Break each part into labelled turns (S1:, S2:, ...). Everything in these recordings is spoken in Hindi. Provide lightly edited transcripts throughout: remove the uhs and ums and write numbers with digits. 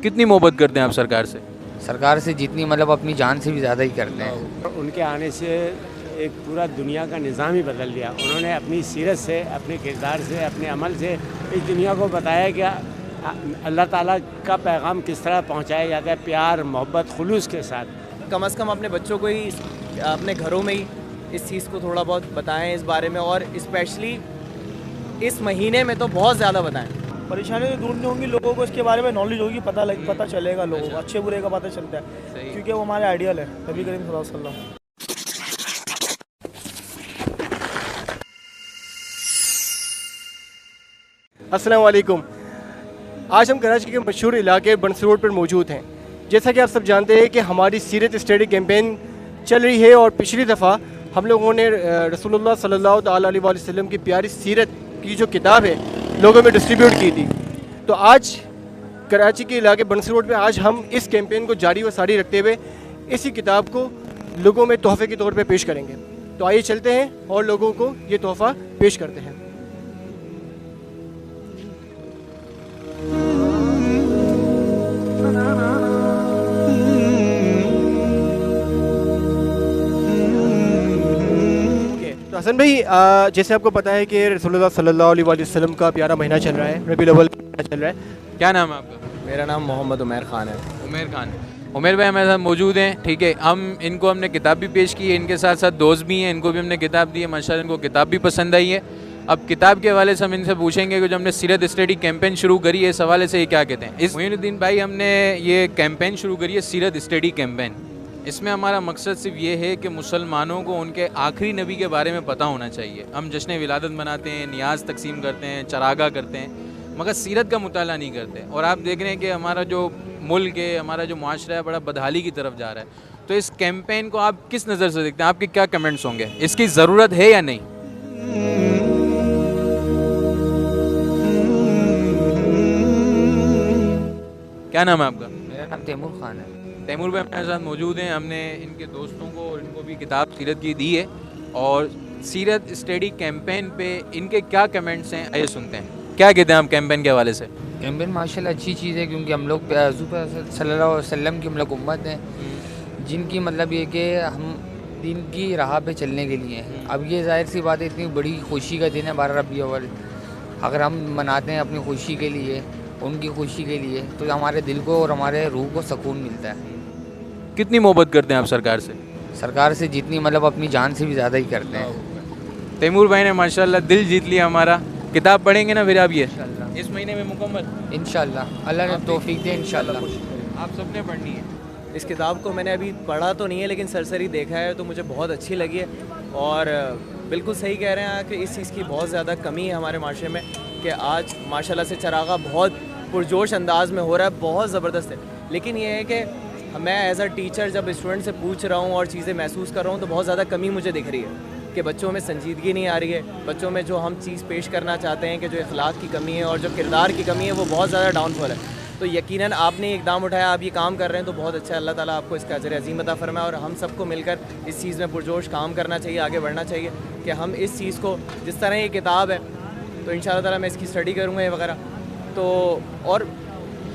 S1: कितनी मोहब्बत करते हैं आप सरकार से?
S2: सरकार से जितनी मतलब अपनी जान से भी ज़्यादा ही करते हैं।
S3: उनके आने से एक पूरा दुनिया का निज़ाम ही बदल दिया। उन्होंने अपनी सीरत से, अपने किरदार से, अपने अमल से इस दुनिया को बताया कि अल्लाह ताला का पैगाम किस तरह पहुंचाया जाता है, प्यार, मोहब्बत, खुलूस के साथ।
S4: कम से कम अपने बच्चों को ही अपने घरों में ही इस चीज़ को थोड़ा बहुत बताएं इस बारे में, और स्पेशली इस महीने में तो बहुत ज़्यादा बताएं।
S5: परेशानी तो दूर नहीं होंगी, लोगों को इसके बारे में नॉलेज होगी, पता चलेगा लोगों को, अच्छे बुरे का पता चलता है, क्योंकि वो हमारे आइडियल है नबी करीम सल्लल्लाहु अलैहि वसल्लम।
S6: अस्सलाम वालेकुम। आज हम कराची के मशहूर इलाके बंसी रोड पर मौजूद हैं। जैसा कि आप सब जानते हैं कि हमारी सीरत स्टडी कैंपेन चल रही है और पिछली दफ़ा हम लोगों ने रसूलुल्लाह सल्लल्लाहु अलैहि वसल्लम की प्यारी सीरत की जो किताब है लोगों में डिस्ट्रीब्यूट की थी। तो आज कराची के इलाके बंसी रोड पे आज हम इस कैंपेन को जारी व सारी रखते हुए इसी किताब को लोगों में तोहफे के तौर पे पेश करेंगे। तो आइए चलते हैं और लोगों को ये तोहफ़ा पेश करते हैं। तो हसन भाई, जैसे आपको पता है कि रसूलुल्लाह सल्लल्लाहु अलैहि वसल्लम का प्यारा महीना चल रहा है, रबीउल अव्वल चल रहा है।
S1: क्या नाम है आपका?
S4: मेरा नाम मोहम्मद उमैर ख़ान है।
S1: उमेर खान। उमेर भाई हमारे साथ मौजूद हैं, ठीक है। इनको हमने किताब भी पेश की है, इनके साथ साथ दोस्त भी हैं, इनको भी हमने किताब दी है, माशाल्लाह इनको किताब भी पसंद आई है। अब किताब के हवाले से हम इनसे पूछेंगे कि जो हमने सीरत स्टडी कैंपेन शुरू करी है इस हवाले से ये क्या कहते हैं। इस मोइनुद्दीन भाई, हमने ये कैंपेन शुरू करी है सीरत स्टडी कैंपेन। इसमें हमारा मकसद सिर्फ ये है कि मुसलमानों को उनके आखिरी नबी के बारे में पता होना चाहिए। हम जश्न विलादत मनाते हैं, नियाज़ तकसीम करते हैं, चरागा करते हैं, मगर सीरत का मुताला नहीं करते। और आप देख रहे हैं कि हमारा जो मुल्क है, हमारा जो माशरा है, बड़ा बदहाली की तरफ जा रहा है। तो इस कैंपेन को आप किस नज़र से देखते हैं? आपके क्या कमेंट्स होंगे? इसकी ज़रूरत है या नहीं? क्या नाम है आपका?
S2: मेरा नाम तैमूर खान है।
S1: तैमूर भाई हमारे साथ मौजूद हैं। हमने इनके दोस्तों को और इनको भी किताब सीरत की दी है, और सीरत स्टडी कैंपेन पे इनके क्या कमेंट्स हैं आइए सुनते हैं। क्या कहते हैं आप कैंपेन के हवाले से?
S2: कैंपेन माशाल्लाह अच्छी चीज़ है, क्योंकि हम लोग सल्लल्लाहु अलैहि वसल्लम की हम लोग उम्मत हैं, जिनकी मतलब ये कि हम दिन की राह पे चलने के लिए हैं। अब ये जाहिर सी बात है, इतनी बड़ी खुशी का दिन है 12 रबीउल अव्वल, अगर हम मनाते हैं अपनी खुशी के लिए, उनकी खुशी के लिए, तो हमारे दिल को और हमारे रूह को सुकून मिलता है।
S1: कितनी मोहब्बत करते हैं आप सरकार से?
S2: सरकार से जितनी मतलब अपनी जान से भी ज़्यादा ही करते हैं।
S1: तैमूर भाई ने माशाल्लाह दिल जीत लिया हमारा। किताब पढ़ेंगे ना फिर आप ये
S2: इंशाल्लाह
S1: इस महीने में मुकम्मल?
S2: इंशाल्लाह अल्लाह ने तौफीक दे इंशाल्लाह।
S1: आप सबने पढ़नी है।
S4: इस किताब को मैंने अभी पढ़ा तो नहीं है, लेकिन सरसरी देखा है, तो मुझे बहुत अच्छी लगी है। और बिल्कुल सही कह रहे हैं कि इस चीज़ की बहुत ज़्यादा कमी है हमारे माशरे में, कि आज माशाल्लाह से चरागा बहुत पुरजोश अंदाज में हो रहा है, बहुत ज़बरदस्त है। लेकिन ये है कि मैं एज अ टीचर जब स्टूडेंट से पूछ रहा हूँ और चीज़ें महसूस कर रहा हूँ, तो बहुत ज़्यादा कमी मुझे दिख रही है कि बच्चों में संजीदगी नहीं आ रही है। बच्चों में जो हम चीज़ पेश करना चाहते हैं कि जो इखलाक की कमी है और जो किरदार की कमी है, वो बहुत ज़्यादा डाउनफॉल है। तो यकीनन आपने इकदाम उठाया, आप ये काम कर रहे हैं, तो बहुत अच्छा है। अल्लाह ताला आपको इसका अजर अज़ीम अता फरमाए, और हम सबको मिलकर इस चीज़ में पुरजोश काम करना चाहिए, आगे बढ़ना चाहिए कि हम इस चीज़ को, जिस तरह ये किताब है, तो इंशाअल्लाह ताला मैं इसकी स्टडी करूँगा ये वगैरह। तो और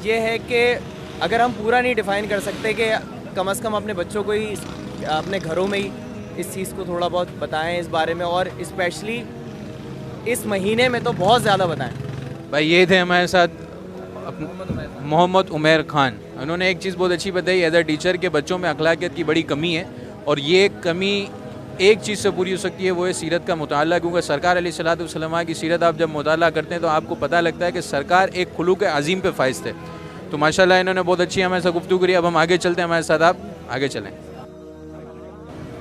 S4: ये है कि अगर हम पूरा नहीं डिफ़ाइन कर सकते, कि कम से कम अपने बच्चों को ही अपने घरों में ही इस चीज़ को थोड़ा बहुत बताएं इस बारे में, और स्पेशली इस महीने में तो बहुत ज़्यादा बताएं।
S1: भाई ये थे हमारे साथ मोहम्मद उमैर खान। उन्होंने एक चीज़ बहुत अच्छी बताई, एज अ टीचर के बच्चों में अखलाकियत की बड़ी कमी है, और ये कमी एक चीज़ से पूरी हो सकती है, वो है सीरत का मुताला। क्योंकि सरकार अलैहिस्सलातु वस्सलाम की सीरत आप जब मुताला करते हैं तो आपको पता लगता है कि सरकार एक खुलूक अज़ीम पे फाइज थे। तो माशाल्लाह इन्होंने बहुत अच्छी हमारे साथ गुफ्तगू करी। अब हम आगे चलते हैं, हमारे साथ आप आगे चलें।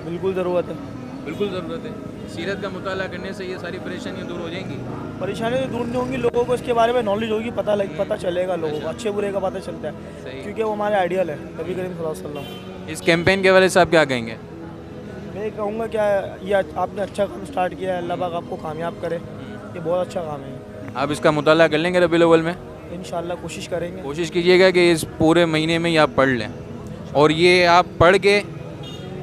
S5: बिल्कुल ज़रूरत है,
S1: बिल्कुल ज़रूरत है। सीरत का मुताला करने से ये सारी परेशानियाँ दूर हो जाएंगी।
S5: परेशानी तो दूर नहीं होंगी, लोगों को इसके बारे में नॉलेज होगी, पता चलेगा लोगों को, अच्छे बुरे का पता चलता है, क्योंकि वो हमारे आइडियल है नबी करीम सल्लल्लाहु अलैहि वसल्लम।
S1: इस कैंपेन के हवाले से आप क्या कहेंगे?
S5: मैं कहूँगा क्या, ये आपने अच्छा काम स्टार्ट किया है, अल्लाह पाक आपको कामयाब करे, ये बहुत अच्छा काम है।
S1: आप इसका मुताला कर लेंगे रबीउल अव्वल में?
S5: इंशाल्लाह कोशिश करेंगे।
S1: कोशिश कीजिएगा कि इस पूरे महीने में ही आप पढ़ लें, और ये आप पढ़ के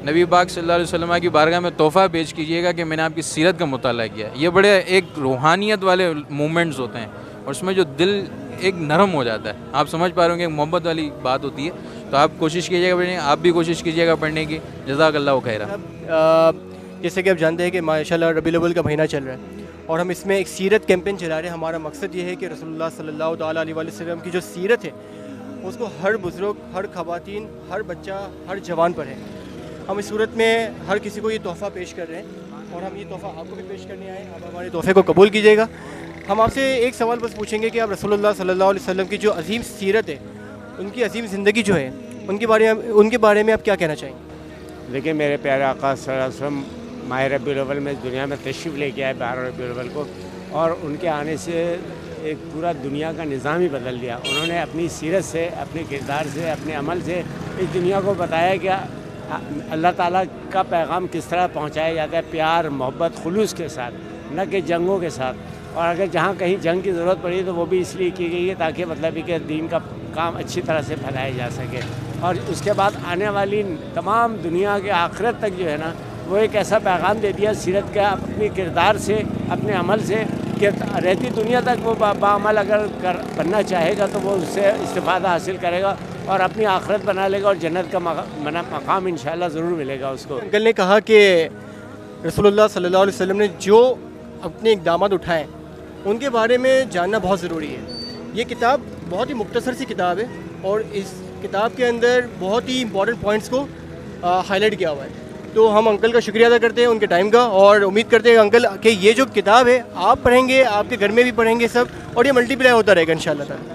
S1: नबी पाक सल्लल्लाहु अलैहि वसल्लम की बारगाह में तोहफ़ा पेश कीजिएगा कि मैंने आपकी सीरत का मुताला किया। ये बड़े एक रूहानियत वाले मूवमेंट्स होते हैं, और उसमें जो दिल एक नरम हो जाता है। आप समझ पा रहे होंगे, एक मोहब्बत वाली बात होती है। तो आप कोशिश कीजिएगा पढ़ने, आप भी कोशिश कीजिएगा पढ़ने की। जज़ाकल्लाहु खैरा।
S6: जैसे कि आप जानते हैं कि माशाल्लाह रबीउल अव्वल का महीना चल रहा है और हम इसमें एक सीरत कैंपेन चला रहे हैं। हमारा मकसद ये है कि रसूलुल्लाह सल्लल्लाहु ताला अलैहि वसल्लम की जो सीरत है उसको हर बुज़ुर्ग, हर ख़वातीन, हर बच्चा, हर जवान पढ़े। हम इस सूरत में हर किसी को ये तोहफ़ा पेश कर रहे हैं और हम ये तोहफ़ा आपको भी पेश करने आए। आप हमारे तोहफ़े को कबूल कीजिएगा। हम आपसे एक सवाल बस पूछेंगे कि आप रसूलुल्लाह सल्लल्लाहु अलैहि वसल्लम की जो अजीम सीरत है, उनकी अजीम ज़िंदगी जो है, उनके बारे में आप क्या कहना चाहेंगे?
S3: देखिए, मेरे प्यारे आका सल्लल्लाहु अलैहि वसल्लम माह रबीउल अव्वल में दुनिया में तशरीफ़ लेके आए 12 रबीउल अव्वल को, और उनके आने से एक पूरा दुनिया का निज़ाम ही बदल दिया। उन्होंने अपनी सीरत से, अपने किरदार से, अपने अमल से इस दुनिया को बताया कि अल्लाह ताला का पैगाम किस तरह पहुंचाया जाता है, प्यार, मोहब्बत, खुलूस के साथ, न कि जंगों के साथ। और अगर जहाँ कहीं जंग की ज़रूरत पड़ी तो वो भी इसलिए की गई है ताकि मतलब कि दीन का काम अच्छी तरह से फैलाया जा सके। और उसके बाद आने वाली तमाम दुनिया के आखिरत तक जो है ना, वो एक ऐसा पैगाम दे दिया सीरत का, अपने किरदार से, अपने अमल से, कि रहती दुनिया तक वो बाअमल अगर बनना चाहेगा तो वो उससे इस्तिफ़ादा हासिल करेगा और अपनी आखिरत बना लेगा और जन्नत का मकाम इंशाअल्लाह ज़रूर मिलेगा उसको।
S6: अंकल ने कहा कि रसूलुल्लाह सल्लल्लाहु अलैहि वसल्लम ने जो अपने इक़दामात उठाए उनके बारे में जानना बहुत ज़रूरी है। ये किताब बहुत ही मुख्तसर सी किताब है और इस किताब के अंदर बहुत ही इंपॉर्टेंट पॉइंट्स को हाईलाइट किया हुआ है। तो हम अंकल का शुक्रिया अदा करते हैं उनके टाइम का, और उम्मीद करते हैं अंकल कि ये जो किताब है आप पढ़ेंगे, आपके घर में भी पढ़ेंगे सब, और ये मल्टीप्लाई होता रहेगा इंशाअल्लाह ताला।